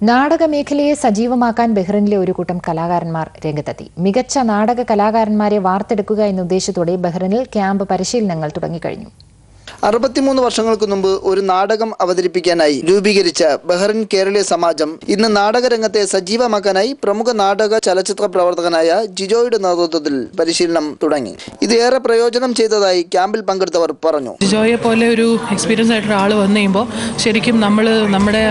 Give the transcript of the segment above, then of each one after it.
നാടകമേഖലയെ സജീവമാക്കാൻ ബഹ്റിനിലെ ഒരു കൂട്ടം കലാകാരന്മാർ രംഗത്തെത്തി. മികച്ച നാടക കലാകാരന്മാരെ വാർത്തെടുക്കുക എന്ന ഉദ്ദേശത്തോടെ ബഹ്റിനിൽ ക്യാമ്പ് പരിശീലനങ്ങൾ തുടങ്ങിക്കഴിഞ്ഞു. 63 വർഷങ്ങൾക്ക് മുമ്പ് ഒരു നാടകം അവതരിപ്പിക്കാനായി രൂപീകരിച്ച ബഹ്റിൻ കേരളീയ സമാജം ഇന്ന് നാടകരംഗത്തെ സജീവമാക്കാനായി പ്രമുഖ നാടക ചലച്ചിത്ര പ്രവർത്തകനായ ജിജോയുടെ നേതൃത്വത്തിൽ പരിശീലനം തുടങ്ങി. ഇത് ഏറെ പ്രയോജനം ചെയ്തതായി ക്യാമ്പിൽ പങ്കെടുത്തവർ പറഞ്ഞു. ജിജോയെ പോലെ ഒരു എക്സ്പീരിയൻസ് ആയിട്ടൊരു ആൾ വന്നു കഴിയുമ്പോൾ ശരിക്കും നമ്മുടെ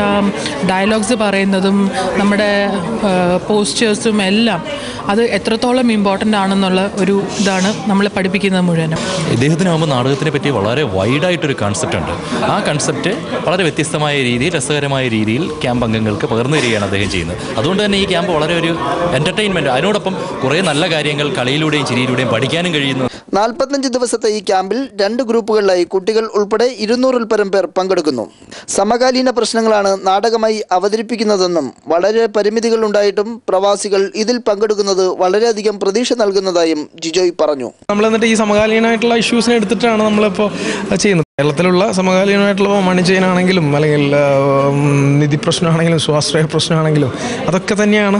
ഡയലോഗ്സ് പറയുന്നതും നമ്മുടെ പോസ്റ്റേഴ്സും എല്ലാം അത് എത്രത്തോളം ഇമ്പോർട്ടൻ്റ് ആണെന്നുള്ള ഒരു ഇതാണ് നമ്മൾ പഠിപ്പിക്കുന്നത് മുഴുവനും. ഇദ്ദേഹത്തിനാകുമ്പോൾ നാടകത്തിനെ പറ്റി വളരെ വൈഡായിട്ടൊരു കൺസെപ്റ്റ് ഉണ്ട്. ആ കൺസെപ്റ്റ് വളരെ വ്യത്യസ്തമായ രീതിയിൽ, രസകരമായ രീതിയിൽ ക്യാമ്പ് അംഗങ്ങൾക്ക് പകർന്നു തരികയാണ് അദ്ദേഹം ചെയ്യുന്നത്. അതുകൊണ്ട് തന്നെ ഈ ക്യാമ്പ് വളരെ ഒരു എൻ്റർടൈൻമെൻറ്റ്, അതിനോടൊപ്പം കുറേ നല്ല കാര്യങ്ങൾ കളിയിലൂടെയും ചിരിയിലൂടെയും പഠിക്കാനും കഴിയുന്നു. 45 ദിവസത്തെ ഈ ക്യാമ്പിൽ 2 ഗ്രൂപ്പുകളിലായി കുട്ടികൾ ഉൾപ്പെടെ 200-ൽ പരം പേർ പങ്കെടുക്കുന്നു. സമകാലീന പ്രശ്നങ്ങളാണ് നാടകമായി അവതരിപ്പിക്കുന്നതെന്നും വളരെ പരിമിതികൾ ഉണ്ടായിട്ടും പ്രവാസികൾ ഇതിൽ പങ്കെടുക്കുന്നത് വളരെയധികം പ്രതീക്ഷ നൽകുന്നതായും ജിജോയ് പറഞ്ഞു. നമ്മൾ എന്നിട്ട് ഈ സമകാലീനമായിട്ടുള്ള ഇഷ്യൂസിനെ എടുത്തിട്ടാണ് നമ്മളിപ്പോൾ ചെയ്യുന്നത്. കേരളത്തിലുള്ള സമകാലീനമായിട്ടുള്ള മണി ചെയിൻ ആണെങ്കിലും അല്ലെങ്കിൽ നിധി പ്രശ്നമാണെങ്കിലും സ്വാശ്രയ പ്രശ്നമാണെങ്കിലും അതൊക്കെ തന്നെയാണ്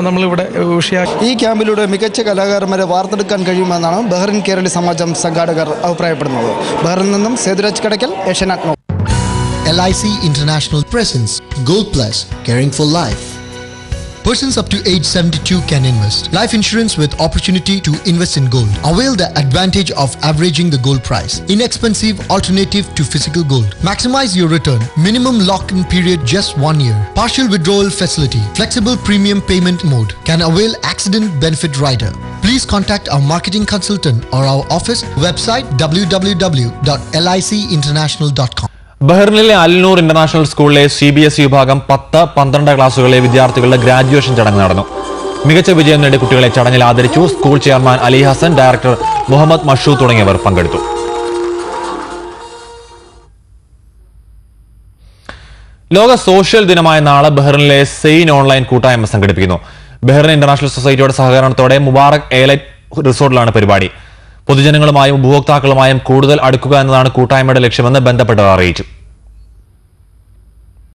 നമ്മളിവിടെ വിഷയമാക്കി. ഈ ക്യാമ്പിലൂടെ മികച്ച കലാകാരന്മാരെ വാർത്തെടുക്കാൻ കഴിയുമെന്നാണ് ബഹ്റിൻ കേരളീയ സമാജം സംഘാടകർ അഭിപ്രായപ്പെടുന്നത്. ബഹ്റിനിൽ നിന്നും Sethuraj Kadakkal, Asianet. LIC International presents Gold Plus, caring for life. Persons up to age 72 can invest. Life insurance with opportunity to invest in gold. Avail the advantage of averaging the gold price. Inexpensive alternative to physical gold. Maximize your return. Minimum lock-in period just 1 year. Partial withdrawal facility. Flexible premium payment mode. Can avail accident benefit rider. Please contact our marketing consultant or our office. Website www.licinternational.com. ബഹ്റിനിലെ Al Noor international സ്കൂളിലെ CBSE വിഭാഗം 10-12 ക്ലാസുകളിലെ വിദ്യാർത്ഥികളുടെ graduation ചടങ്ങ് നടന്നു. മികച്ച വിജയം നേടിയ കുട്ടികളെ ചടങ്ങിൽ ആദരിച്ചു. School chairman Ali Hasan, director Muhammad Mashoo തുടങ്ങിയവർ പങ്കെടുത്തു. ലോക സോഷ്യൽ ദിനമായ നാളെ ബഹ്റിനിലെ സെയിൻ ഓൺലൈൻ കൂട്ടായ്മ സംഘടിപ്പിക്കുന്നു. ബഹ്റിൻ ഇന്റർനാഷണൽ സൊസൈറ്റിയുടെ സഹകരണത്തോടെ മുബാറക് എയർലൈറ്റ് റിസോർട്ടിലാണ് പരിപാടി. പൊതുജനങ്ങളുമായും ഉപഭോക്താക്കളുമായും കൂടുതൽ അടുക്കുക എന്നതാണ് കൂട്ടായ്മയുടെ ലക്ഷ്യമെന്ന് ബന്ധപ്പെട്ടവർ അറിയിച്ചു.